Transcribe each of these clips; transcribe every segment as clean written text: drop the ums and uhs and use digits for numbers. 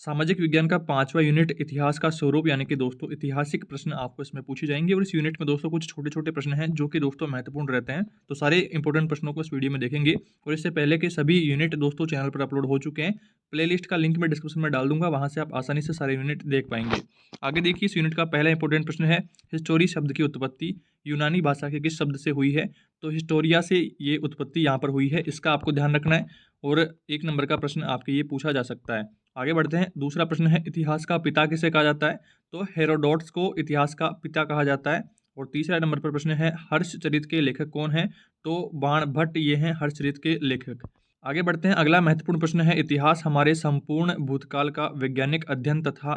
सामाजिक विज्ञान का 5वां यूनिट इतिहास का स्वरूप यानी कि दोस्तों ऐतिहासिक प्रश्न आपको इसमें पूछे जाएंगे और इस यूनिट में दोस्तों कुछ छोटे छोटे प्रश्न हैं जो कि दोस्तों महत्वपूर्ण रहते हैं। तो सारे इंपॉर्टेंट प्रश्नों को इस वीडियो में देखेंगे और इससे पहले के सभी यूनिट दोस्तों चैनल पर अपलोड हो चुके हैं। प्लेलिस्ट का लिंक मैं डिस्क्रिप्शन में डाल दूंगा, वहां से आप आसानी से सारे यूनिट देख पाएंगे। आगे देखिए, इस यूनिट का पहला इंपॉर्टेंट प्रश्न है हिस्टोरी शब्द की उत्पत्ति यूनानी भाषा के किस शब्द से हुई है। तो हिस्टोरिया से ये उत्पत्ति यहाँ पर हुई है, इसका आपको ध्यान रखना है और 1 नंबर का प्रश्न आपके ये पूछा जा सकता है। आगे बढ़ते हैं। दूसरा प्रश्न है इतिहास का पिता किसे कहा जाता है। तो हेरोडोट्स को इतिहास का पिता कहा जाता है। और तीसरा नंबर पर प्रश्न है हर्षचरित के लेखक कौन है। तो बाणभट्ट ये हैं हर्षचरित के लेखक। आगे बढ़ते हैं। अगला महत्वपूर्ण प्रश्न है इतिहास हमारे संपूर्ण भूतकाल का वैज्ञानिक अध्ययन तथा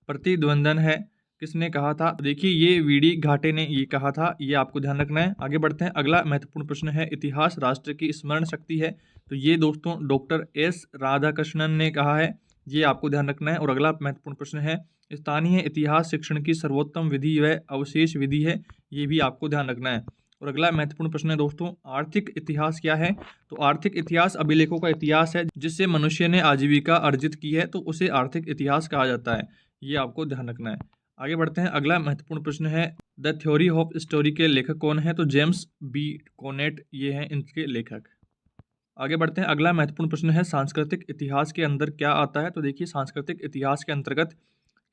प्रतिद्वंदन है, किसने कहा था। देखिए, ये वीडी घाटे ने ये कहा था, ये आपको ध्यान रखना है। आगे बढ़ते हैं। अगला महत्वपूर्ण प्रश्न है इतिहास राष्ट्र की स्मरण शक्ति है। तो ये दोस्तों डॉक्टर एस राधाकृष्णन ने कहा है, ये आपको ध्यान रखना है। और अगला महत्वपूर्ण प्रश्न है स्थानीय इतिहास शिक्षण की सर्वोत्तम विधि व अवशेष विधि है, ये भी आपको ध्यान रखना है। और अगला महत्वपूर्ण प्रश्न है दोस्तों आर्थिक इतिहास क्या है। तो आर्थिक इतिहास अभिलेखों का इतिहास है जिससे मनुष्य ने आजीविका अर्जित की है, तो उसे आर्थिक इतिहास कहा जाता है, ये आपको ध्यान रखना है। आगे बढ़ते हैं। अगला महत्वपूर्ण प्रश्न है द थ्योरी ऑफ स्टोरी के लेखक कौन है। तो जेम्स बी कोनेट ये हैं इनके लेखक। आगे बढ़ते हैं। अगला महत्वपूर्ण प्रश्न है सांस्कृतिक इतिहास के अंदर क्या आता है। तो देखिए, सांस्कृतिक इतिहास के अंतर्गत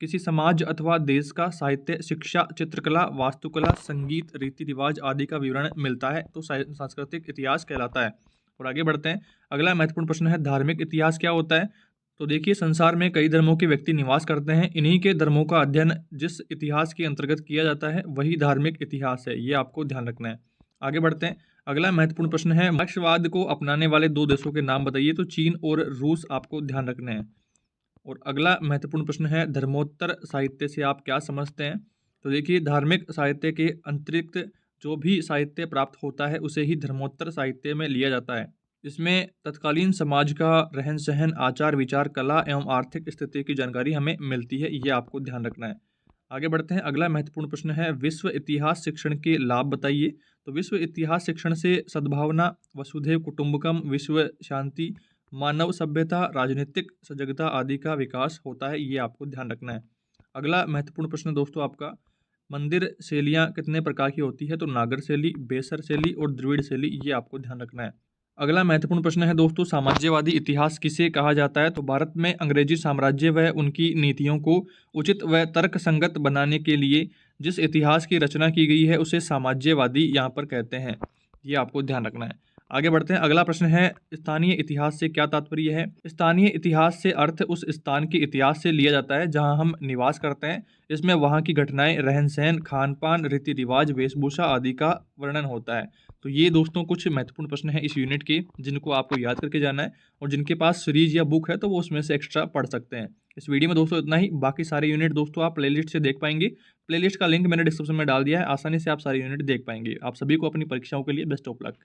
किसी समाज अथवा देश का साहित्य, शिक्षा, चित्रकला, वास्तुकला, संगीत, रीति रिवाज आदि का विवरण मिलता है, तो सांस्कृतिक इतिहास कहलाता है। और आगे बढ़ते हैं। अगला महत्वपूर्ण प्रश्न है धार्मिक इतिहास क्या होता है। तो देखिए, संसार में कई धर्मों के व्यक्ति निवास करते हैं, इन्हीं के धर्मों का अध्ययन जिस इतिहास के अंतर्गत किया जाता है वही धार्मिक इतिहास है, ये आपको ध्यान रखना है। आगे बढ़ते हैं। अगला महत्वपूर्ण प्रश्न है मार्क्सवाद को अपनाने वाले 2 देशों के नाम बताइए। तो चीन और रूस आपको ध्यान रखना है। और अगला महत्वपूर्ण प्रश्न है धर्मोत्तर साहित्य से आप क्या समझते हैं। तो देखिए, धार्मिक साहित्य के अतिरिक्त जो भी साहित्य प्राप्त होता है उसे ही धर्मोत्तर साहित्य में लिया जाता है। इसमें तत्कालीन समाज का रहन सहन, आचार विचार, कला एवं आर्थिक स्थिति की जानकारी हमें मिलती है, ये आपको ध्यान रखना है। आगे बढ़ते हैं। अगला महत्वपूर्ण प्रश्न है विश्व इतिहास शिक्षण के लाभ बताइए। तो विश्व इतिहास शिक्षण से सद्भावना, वसुधैव कुटुंबकम, विश्व शांति, मानव सभ्यता, राजनीतिक सजगता आदि का विकास होता है, ये आपको ध्यान रखना है। अगला महत्वपूर्ण प्रश्न दोस्तों आपका मंदिर शैलियाँ कितने प्रकार की होती है। तो नागर शैली, बेसर शैली और द्रविड़ शैली, ये आपको ध्यान रखना है। अगला महत्वपूर्ण प्रश्न है दोस्तों साम्राज्यवादी इतिहास किसे कहा जाता है। तो भारत में अंग्रेजी साम्राज्य व उनकी नीतियों को उचित व तर्कसंगत बनाने के लिए जिस इतिहास की रचना की गई है उसे साम्राज्यवादी यहाँ पर कहते हैं, ये आपको ध्यान रखना है। आगे बढ़ते हैं। अगला प्रश्न है स्थानीय इतिहास से क्या तात्पर्य है। स्थानीय इतिहास से अर्थ उस स्थान के इतिहास से लिया जाता है जहाँ हम निवास करते हैं। इसमें वहाँ की घटनाएं, रहन सहन, खान पान, रीति रिवाज, वेशभूषा आदि का वर्णन होता है। तो ये दोस्तों कुछ महत्वपूर्ण प्रश्न हैं इस यूनिट के जिनको आपको याद करके जाना है, और जिनके पास सीरीज या बुक है तो वो उसमें से एक्स्ट्रा पढ़ सकते हैं। इस वीडियो में दोस्तों इतना ही, बाकी सारे यूनिट दोस्तों आप प्लेलिस्ट से देख पाएंगे। प्लेलिस्ट का लिंक मैंने डिस्क्रिप्शन में डाल दिया है, आसानी से आप सारे यूनिट देख पाएंगे। आप सभी को अपनी परीक्षाओं के लिए बेस्ट ऑफ लक।